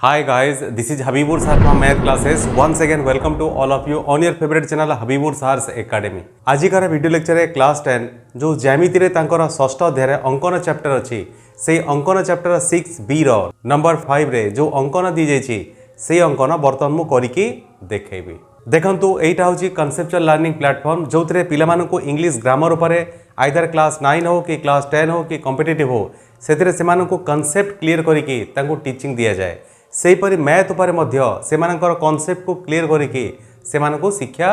Hi guys, this is Habibur sir from math classes. Once again welcome to all of you on your favorite channel Habibur Sir's Academy. आजिकार video lecture class 10 जो ज्यामिति रे तांकर षष्ठ अध्याय अंकन chapter अच्छी से अंकन चैप्टर 6b रो नंबर 5 रे जो अंकन दी जाइए से अंकन बर्तमान मु करिकी देखैबी। देखंतु एटा होची कॉन्सेप्चुअल लर्निंग प्लेटफॉर्म जो थे पिलामानकु इंग्लिश ग्रामर उपरे आइदर क्लास 9 हो कि क्लास 10 हो कि कॉम्पिटिटिव हो सेतिरे सेमानकु कॉन्सेप्ट क्लियर करिकी तांकु टीचिंग दिया जाए। सेहीपरि मैथ उपर मध्य सेमानकर कॉन्सेप्ट को क्लियर करिकी सेमानकु शिक्षा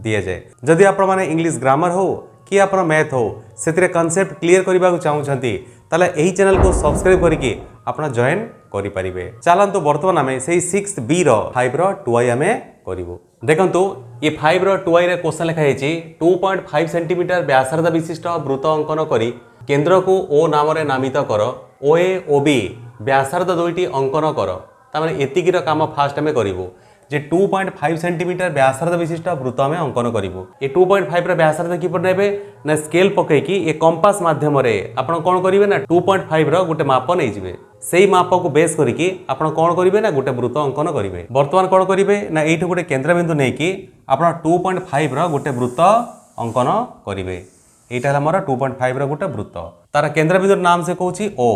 दिया जाए। जदि आपण माने इंग्लिश ग्रामर हो कि आपण मैथ हो सेतिरे कॉन्सेप्ट क्लियर करबा को चाहउछंती ताले एही चैनल को सब्सक्राइब करिकी आपण जॉइन करि परिबे। चलंतु वर्तमान आमे सेही 6b रो 5 रो 2i आमे करिवो। देखंतु ये 5 रो 2i रे क्वेश्चन लिखा हैछि 2.5 सेंटीमीटर व्यासार्ध विशिष्ट वृत्त अंकन करी केंद्र को ओ नाम रे नामित कर ओए ओबी व्यासार्ध दुईटी अंकन कर तामाने एतिकीर काम फास्ट आमे करिवो जे 2.5 सेंटीमीटर व्यासार्ध विशिष्ट वृत्त आमे अंकन करिवो। ये 2.5 रो व्यासार्ध किपर नेबे ना स्केल पकेकी ए कंपास माध्यम रे आपण कोन करिवे ना 2.5 रो गुटे माप नै जिवे। सेही माप को बेस करिकी आपण कोन करिवे ना गुटे वृत्त अंकन करिवे। वर्तमान कोन करिवे ना एठी गुटे केंद्र बिंदु नेकी आपण 2.5 रो गुटे वृत्त अंकन करिवे। एटा हला मोर 2.5 रो गुटे वृत्त तार केंद्र बिंदु नाम से कहूची ओ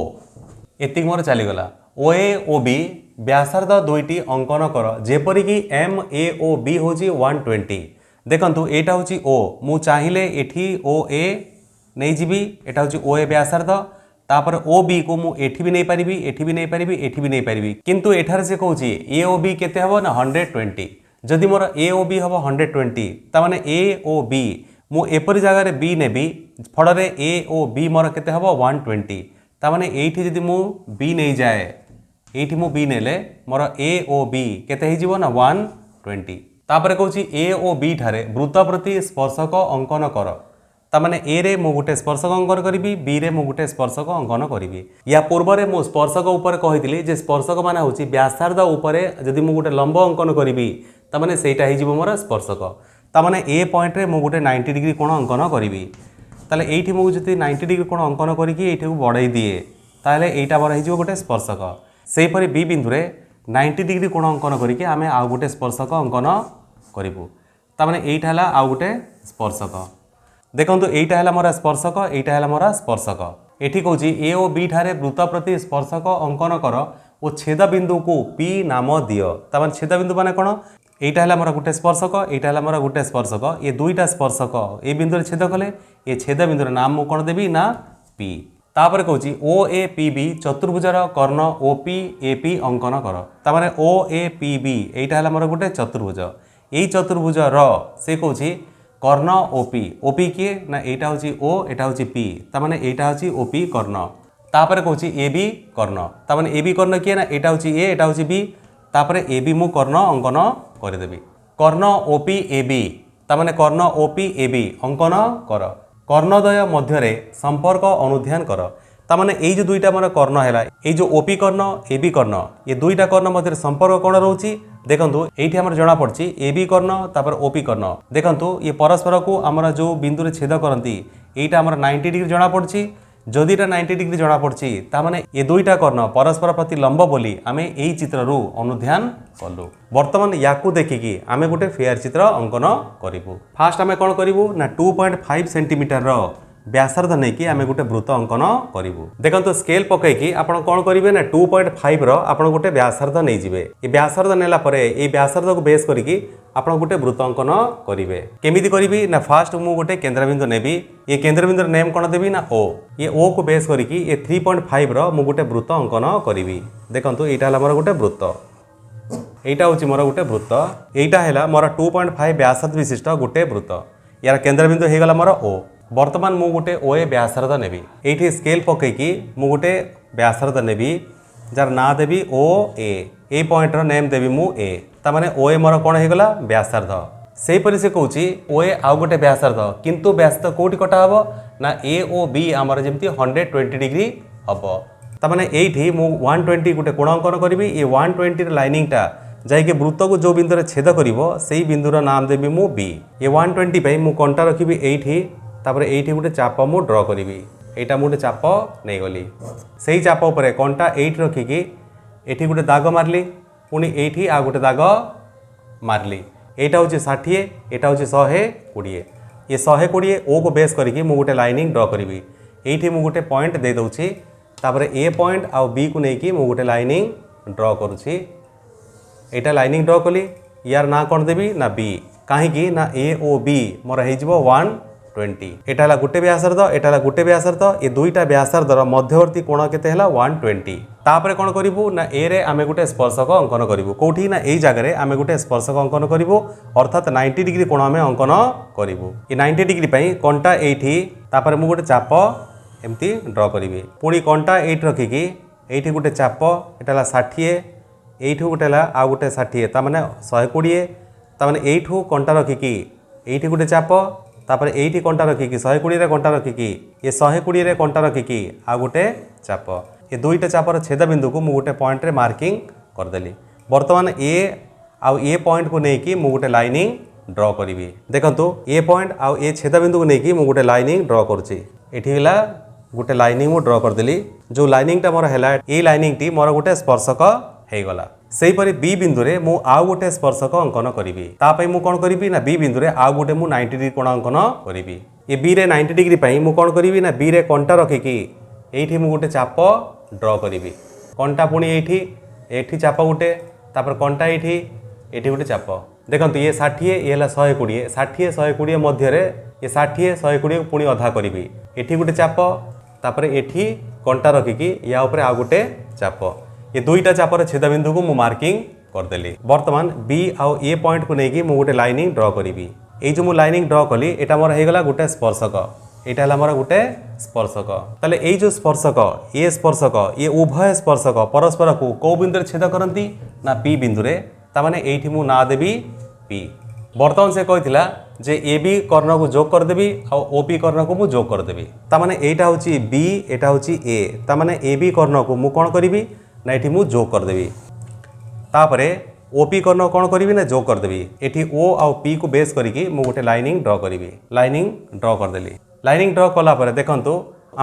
एतिक मोर चली गला ओए ओ बी व्यासार्ध दुईटी अंकन कर जेपरिकी एम ए ओ बी होची 120। देखंतु एटा होची ओ मु चाहिले एठी ओ ए नै जीबी एटा होची ओ ए व्यासार्ध तापर ओ बी को मु एठी भी नै परिबी एठी भी नै परिबी एठी भी नै परिबी किंतु एठार से कहूची ए ओ बी केते हबो ना 120। जदि मोर ए ओ बी हबो 120 ता माने ए ओ बी मु एपरि जगह रे B navy फडरे A O be more केते हबो 120 ता माने एठी जदि मु बी नै जाए एठी मु बी नेले मोर ए ओ बी केते हिजिवो ना 120। तापरे कहूची ए ओ बी ठारे वृत्त प्रति स्पर्शक अंकन कर ता माने ए रे मु गुटे स्पर्शक अंकन करिवि बी रे मु गुटे स्पर्शक अंकन करिवि। या पूर्व रे मु स्पर्शक ऊपर कहितली जे स्पर्शक माने होची व्यासार्ध ऊपर जदि मु गुटे लंब अंकन करिवि ता माने सेटा हिजिवो मोर स्पर्शक ता माने ए पॉइंट रे मु गुटे 90 डिग्री कोण अंकन करिवि ताले एठी मु जति 90 डिग्री कोण अंकन करिकि एठी को बढ़ाई दिए ताले एटा मोर हिजिवो गुटे स्पर्शक। सेहीपरि बी बिंदु रे 90 डिग्री कोण अंकन करिकि आमे आ गुटे स्पर्शक अंकन करिवु ता माने एटा हला आ गुटे स्पर्शक। देखंतु एटा हला मोर स्पर्शक एटा हला मोर स्पर्शक। एठी कहूची ए ओ बी ठारे वृत्त प्रति स्पर्शक अंकन कर ओ छेद बिंदु को पी नाम दियो ता माने छेद बिंदु माने कोन एटा हला मोर गुटे स्पर्शक एटा हला मोर गुटे स्पर्शक ये दुईटा स्पर्शक ए बिंदु रे छेद कले ये छेद बिंदु रे नाम मु कोन देबी ना पी। तापर कहूची ओ ए पी बी चतुर्भुजार कर्ण ओ पी ए पी अंकन कर ता माने ओ ए पी बी एटा हला मोर गुटे चतुर्भुज एई चतुर्भुज र से कहूची कर्ण ओ पी किए ना एटा होची ओ एटा होची पी ता माने एटा होची ओ पी कर्ण। तापर कहूची ए बी कर्ण ता माने ए बी कर्ण किए ना एटा होची ए एटा होची बी तापर ए बी मु कर्ण अंकन कर देबी। कर्ण ओ पी ए बी ता माने कर्ण ओ पी ए बी अंकन कर कर्णद्वय मध्य रे संपर्क अनुध्यान कर ता माने एई जो दुईटा मोर कर्ण हैला एई जो ओपी कर्ण एबी कर्ण ये दुईटा कर्ण मध्य संपर्क कोन रहउची देखंतु एठी हमर जणा पड़ची एबी कर्ण तापर ओपी कर्ण देखंतु ये परस्पर को हमर जो बिंदु रे छेद करंती एटा हमर 90 डिग्री जणा पड़ची जदि एटा 90 डिग्री जणा पड़ची ता माने ये दुईटा कर्ण परस्पर प्रति लंब बोली आमे एई चित्र रु अनुध्यान कलु। वर्तमान याकू देखिकी आमे गुटे फेयर चित्र अंकन करिवु। फास्ट आमे कोन करिवु ना 2.5 सेंटीमीटर रो व्यासार्ध नहीं कि आमे गुटे वृत्त अंकन करिवु। देखंतु स्केल पकेकी आपण कोन करिवे ना 2.5 रो आपण गुटे व्यासार्ध नै जिवे ए व्यासार्ध नेला परे ए व्यासार्ध को बेस करिकी आपण गुटे वृत्त अंकन करिवे। केमिति करिवि ना फास्ट मु गुटे केंद्र बिंदु नेबी ये केंद्र बिंदु नेम कोन देबी ना ओ ये ओ को बेस करिकी ये 3.5 रो मु गुटे वृत्त अंकन करिवि। देखंतु एटा हला मोर गुटे वृत्त एटा होची मोर गुटे वृत्त एटा हैला मोर 2.5 व्यासार्ध विशिष्ट गुटे वृत्त यार केंद्र बिंदु हे गला मोर ओ। वर्तमान मु गुटे ओ ए व्यासार्ध नेबी एठी स्केल पकेकी मु गुटे व्यासार्ध नेबी जार ना देबी ओ ए पॉइंट रो नेम देबी मु ए ता माने ओ ए मोर कोन हे गला व्यासार्ध। सेही परि से कहूची ओ ए आ गुटे व्यासार्ध किंतु व्यासार्ध कोठी कटा हबो ना ए ओ बी हमर जेमति 120 डिग्री हबो ता माने एठी मु 120 गुटे कोण अंकन करबी ए 120 रे लाइनिंग टा जाय के वृत्त को जो बिंदु रे छेद करिवो सेही बिंदु रो नाम देबी मु बी। ए 120 पई मु कोनटा रखिबी एठी तापर एठी गुटे चाप मु ड्रा करिवि एटा मु गुटे चाप नै गली सेही चाप ऊपर कोनटा 8 रखिकी एठी गोटे दाग मारली पुणी एठी आ गोटे दाग मारली एटा हूँ 60 एटा हूँ 120 ये 120 ओ को बेस करके मुझे गोटे लाइनिंग ड्र करी ये मुझे गोटे पॉइंट दे दूँगी तापर ए पॉइंट आउ बी को लेकिन मुझे गोटे लाइनिंग ड्र करुँची एटा लाइनिंग ड्र कली यार ना कौन देवी ना बी कहीं ना ए ओ बी मोर हो 120 एटा गोटे व्यासार्ध एटा गोटे व्यासार्ध ये दुईटा व्यासार्धर मध्यवर्ती कोण केते 120 तापर कौन करूँ ना ए रे आमे गोटे स्पर्शक अंकन करूँ कौटी ना यही जगह आमे गोटे स्पर्शक अंकन करूँ अर्थात 90 डिग्री कोण आमे अंकन करूँ ये 90 डिग्री पाई कंटा एठी तापर मु गोटे चाप एमती ड्र करी पुणी कंटा एट रखिकी एठी गोटे चाप एटा 60 एठू गोटे आ गोटे 60 ताने 120 ताने एठू कंटा रखिकी एठी गोटे चाप तापर एठी कंटा रखिकी 120 रे कंटा रखिकी ये 120 रे कंटा रखिकी आ गोटे चाप ये दुईटा चापर छेद बिंदु को मु गोटे पॉइंट रे मार्किंग करदेली वर्तमान ए आउ ए पॉइंट को लेकिन मु गोटे लाइनिंग ड्र करी देखंतु ए पॉइंट आउ ए छेद बिंदु को लेकिन मु गोटे लाइनिंग ड्र करुच्ची एठी हला गोटे लाइनिंग मु ड्र करदेली जो लाइनिंग टा मोर हैला ए लाइनिंग टी मोर गोटे स्पर्शक हेगला सेहीपरि बी बिंदु रे मु आउ गोटे स्पर्शक अंकन करी तापई मु कौन करी ना बी बिंदु रे आउ गोटे मु 90 डिग्री कोण अंकन करी ये बी रे 90 डिग्री पाई मु कौन करी ना बी रे कंटा रखिकी एठी मु गोटे चाप ड्र करी कंटा पुणी एठी एठी चाप गोटे तापर कंटा एठी एठी गोटे चाप देखंतु ये 60 ये हला 120 60 120 मध्य रे ये 60 120 पुणी अधा करी एठी गोटे चाप तापर एठी कंटा रखिकी या ऊपर आ गोटे चाप ये दुईटा चापर छेद बिंदु को मु मार्किंग करदेली वर्तमान बी आउ ए पॉइंट को लेकिन मु गोटे लाइनिंग ड्र करी ये जो मु लाइनिंग ड्र कली एटा मोर हेगला गोटे स्पर्शक एटा हला मोर गोटे स्पर्शक ताले ए जो स्पर्शक ये उभय स्पर्शक परस्पर को कौ बिंदु छेद करती ना पी बिंदु रे तामाने एठी मु ना देवी पी वर्तमान से कहिथिला जे ए बी कर्ण को जोग करदेवी और ओ पी कर्ण को मु जोग करदेवी तामाने एटा होची बी एटा होची ए तामाने ए बी कर्ण को मु कोन करिवि ना एठी मु जोग करदेवी तापरे ओपी कर्ण कौन करी ना जोग करदेवी एठी ओ आउ पी को बेस करिकी मु गोटे लाइनिंग ड्र करी लाइनिंग ड्र करदेली लाइनिंग ड्र कला परे देखंतु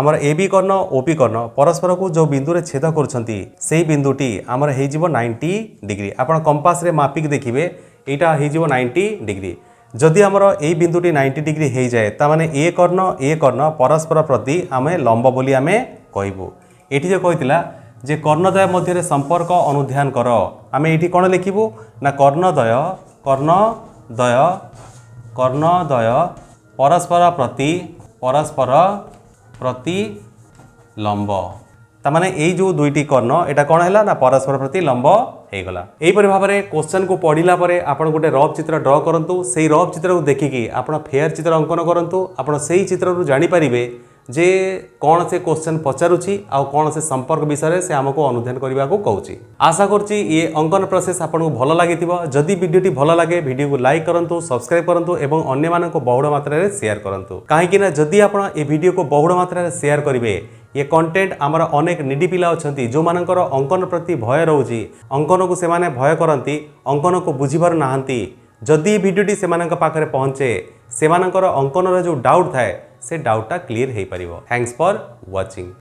आमर ए बी कर्ण ओपी कर्ण परस्पर को जो बिंदु रे छेद करछंती सेही बिंदुटी आमर हे जीवो 90 डिग्री आपण कंपास रे मापिक देखिबे एटा हे जीवो 90 डिग्री जदि आमर ए बिंदुटी 90 डिग्री हे जाए ता माने ए कर्ण परस्पर प्रति आमे लंब बोली आमे कहबो एठी जे कहितला जे कर्णद्वय मध्य संपर्क अनुध्यान कर आमे एठी कोन लिखिबु ना कर्णद्वय परस्पर प्रति लंब तामाने एई जो दुईटी कर्ण एटा कोन हैला ना परस्पर प्रति लंब हेगला एही परि भाबरे क्वेश्चन को पढिला परे आपण गोटे रफ चित्र ड्र करंतु सेही रफ चित्र को देखिकी आपण फेयर चित्र अंकन करंतु आपण सेही चित्र रु जानि परिबे जे कौन से क्वेश्चन पचारुछि आ कौन से संपर्क विषय से आमको अनुध्यान करने को कहूँ आशा करछि ये अंकन प्रोसेस आपको भल लगी जदि वीडियोटी भल लगे वीडियो को लाइक करंतु सब्सक्राइब करंतु एवं अन्य मानक बहुल मात्रा रे शेयर करंतु कहीं ना जदि आप ये वीडियो को बहुल मात्रा रे शेयर करेंगे ये कंटेंट आमर अनेक निडी पिला अच्छा जो मानकर अंकन प्रति भय रोचे अंकन को सेमाने भय करती अंकन को बुझीपार नाहांती जदि वीडियोटी सेमानक पाखरे पहुँचे सेमानकर अंकन जो डाउट थाए से डाउटा क्लियर हो पारिबो। Thanks for watching.